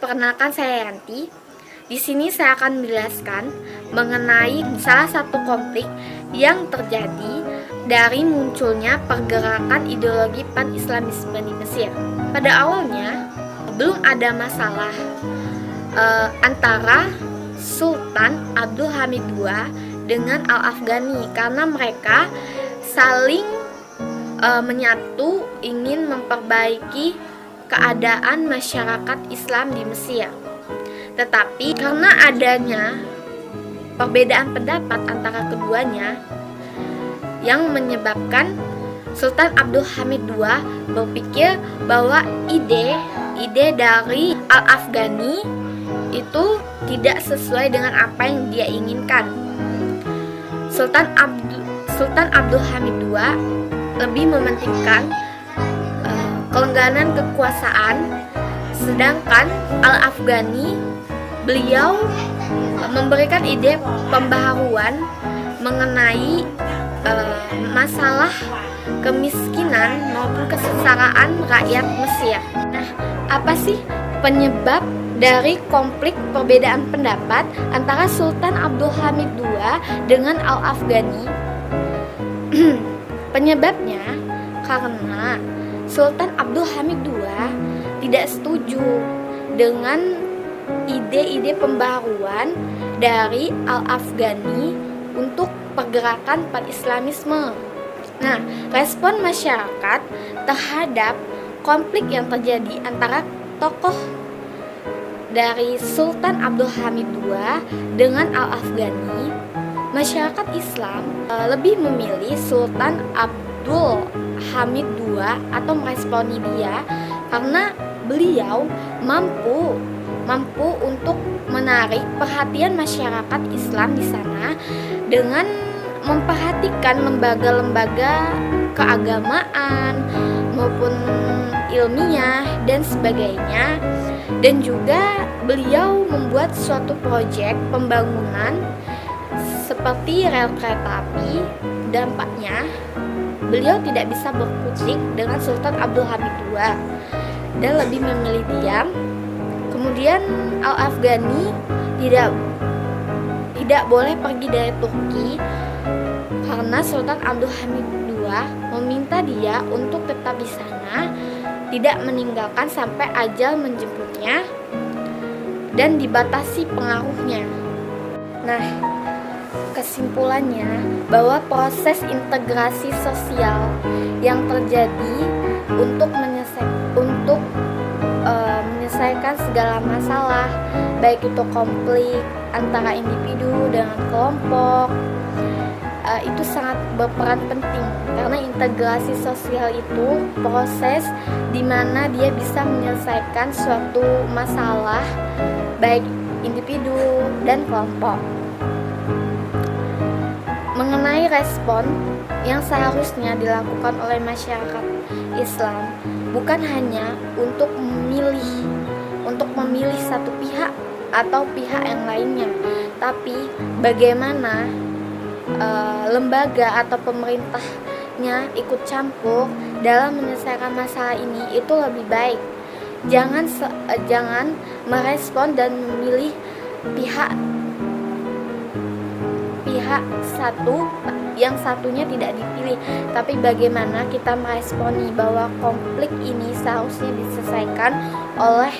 Perkenalkan, saya Yanti. Di sini saya akan menjelaskan mengenai salah satu konflik yang terjadi dari munculnya pergerakan ideologi pan-Islamisme di Mesir. Pada awalnya belum ada masalah antara Sultan Abdul Hamid II dengan Al-Afghani karena mereka saling menyatu ingin memperbaiki keadaan masyarakat Islam di Mesir. Tetapi karena adanya perbedaan pendapat antara keduanya yang menyebabkan Sultan Abdul Hamid II berpikir bahwa ide dari Al-Afghani itu tidak sesuai dengan apa yang dia inginkan. Sultan Abdul Hamid II lebih mementingkan kelanggengan kekuasaan, sedangkan Al-Afghani beliau memberikan ide pembaharuan mengenai masalah kemiskinan maupun kesengsaraan rakyat Mesir. Nah, apa sih penyebab dari konflik perbedaan pendapat antara Sultan Abdul Hamid II dengan Al-Afghani? Penyebabnya karena Sultan Abdul Hamid II tidak setuju dengan ide-ide pembaharuan dari Al-Afghani untuk pergerakan pan-Islamisme. Nah, respon masyarakat terhadap konflik yang terjadi antara tokoh dari Sultan Abdul Hamid II dengan Al-Afghani, masyarakat Islam lebih memilih Sultan Abdul Hamid II atau meresponi dia karena beliau mampu untuk menarik perhatian masyarakat Islam di sana dengan memperhatikan lembaga-lembaga keagamaan maupun ilmiah dan sebagainya, dan juga beliau membuat suatu proyek pembangunan seperti rel kereta api. Dampaknya beliau tidak bisa berkutik dengan Sultan Abdul Hamid II dan lebih memilih diam. Kemudian Al-Afghani tidak boleh pergi dari Turki karena Sultan Abdul Hamid II meminta dia untuk tetap di sana, tidak meninggalkan sampai ajal menjemputnya dan dibatasi pengaruhnya. Nah, kesimpulannya bahwa proses integrasi sosial yang terjadi untuk menyelesaikan segala masalah, baik itu konflik antara individu dengan kelompok, itu sangat berperan penting karena integrasi sosial itu proses di mana dia bisa menyelesaikan suatu masalah baik individu dan kelompok. Mengenai respon yang seharusnya dilakukan oleh masyarakat Islam, bukan hanya untuk memilih satu pihak atau pihak yang lainnya, tapi bagaimana lembaga atau pemerintahnya ikut campur dalam menyelesaikan masalah ini itu lebih baik. Jangan merespon dan memilih pihak satu, yang satunya tidak dipilih, tapi bagaimana kita meresponi bahwa konflik ini seharusnya diselesaikan oleh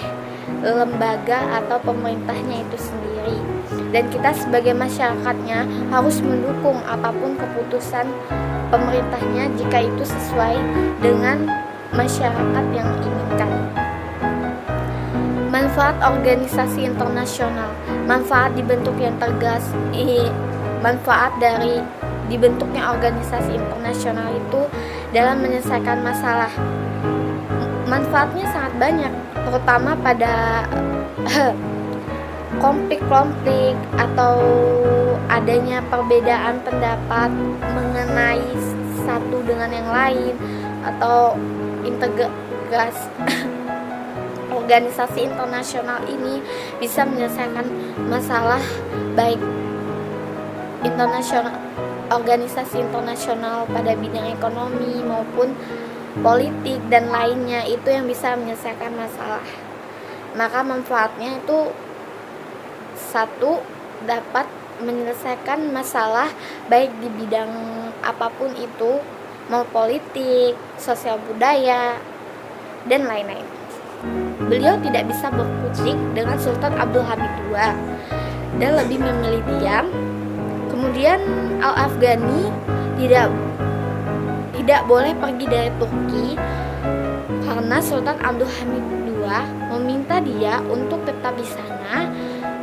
lembaga atau pemerintahnya itu sendiri, dan kita sebagai masyarakatnya harus mendukung apapun keputusan pemerintahnya jika itu sesuai dengan masyarakat yang inginkan. Manfaat organisasi internasional, manfaat dari dibentuknya organisasi internasional itu dalam menyelesaikan masalah. Manfaatnya sangat banyak, terutama pada konflik atau adanya perbedaan pendapat mengenai satu dengan yang lain, atau integrasi organisasi internasional ini bisa menyelesaikan masalah baik organisasi internasional pada bidang ekonomi maupun politik dan lainnya, itu yang bisa menyelesaikan masalah. Maka manfaatnya itu satu, dapat menyelesaikan masalah baik di bidang apapun itu, mau politik, sosial budaya, dan lain-lain. Beliau tidak bisa berkutik dengan Sultan Abdul Hamid II dan lebih memilih diam. Kemudian Al-Afghani tidak boleh pergi dari Turki karena Sultan Abdul Hamid II meminta dia untuk tetap di sana,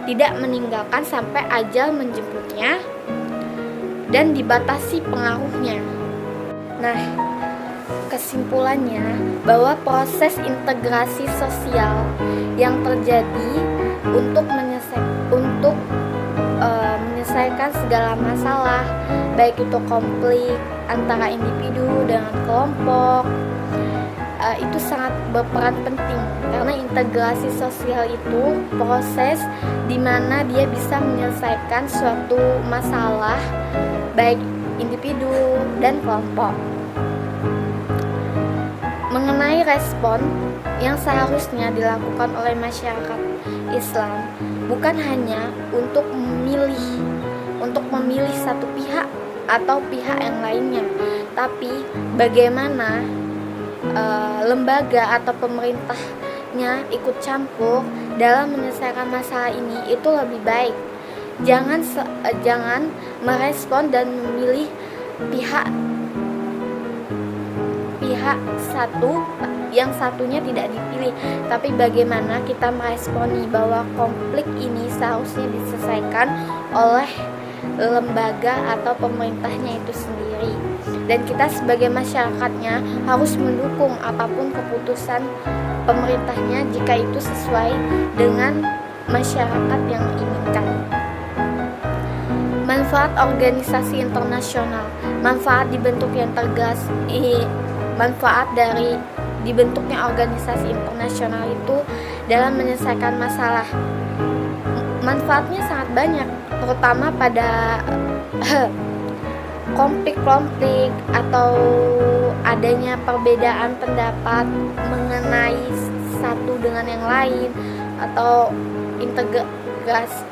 tidak meninggalkan sampai ajal menjemputnya, dan dibatasi pengaruhnya. Nah, kesimpulannya bahwa proses integrasi sosial yang terjadi untuk menyelesaikan segala masalah, baik itu konflik antara individu dengan kelompok, itu sangat berperan penting karena integrasi sosial itu proses di mana dia bisa menyelesaikan suatu masalah baik individu dan kelompok. Mengenai respon yang seharusnya dilakukan oleh masyarakat Islam bukan hanya untuk memilih satu pihak atau pihak yang lainnya, tapi bagaimana lembaga atau pemerintahnya ikut campur dalam menyelesaikan masalah ini itu lebih baik. Jangan merespon dan memilih pihak satu, yang satunya tidak dipilih, tapi bagaimana kita meresponi bahwa konflik ini seharusnya diselesaikan oleh lembaga atau pemerintahnya itu sendiri, dan kita sebagai masyarakatnya harus mendukung apapun keputusan pemerintahnya jika itu sesuai dengan masyarakat yang inginkan. Manfaat organisasi internasional. Manfaat dari dibentuknya organisasi internasional itu dalam menyelesaikan masalah. Manfaatnya sangat banyak, terutama pada konflik atau adanya perbedaan pendapat mengenai satu dengan yang lain, atau integrasi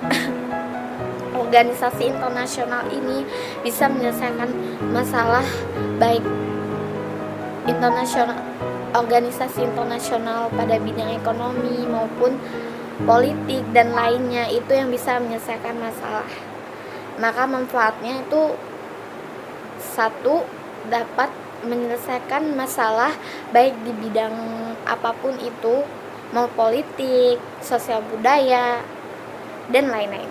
organisasi internasional ini bisa menyelesaikan masalah baik organisasi internasional pada bidang ekonomi maupun politik dan lainnya, itu yang bisa menyelesaikan masalah. Maka manfaatnya itu satu, dapat menyelesaikan masalah baik di bidang apapun itu, mau politik, sosial budaya, dan lain-lain.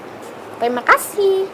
Terima kasih.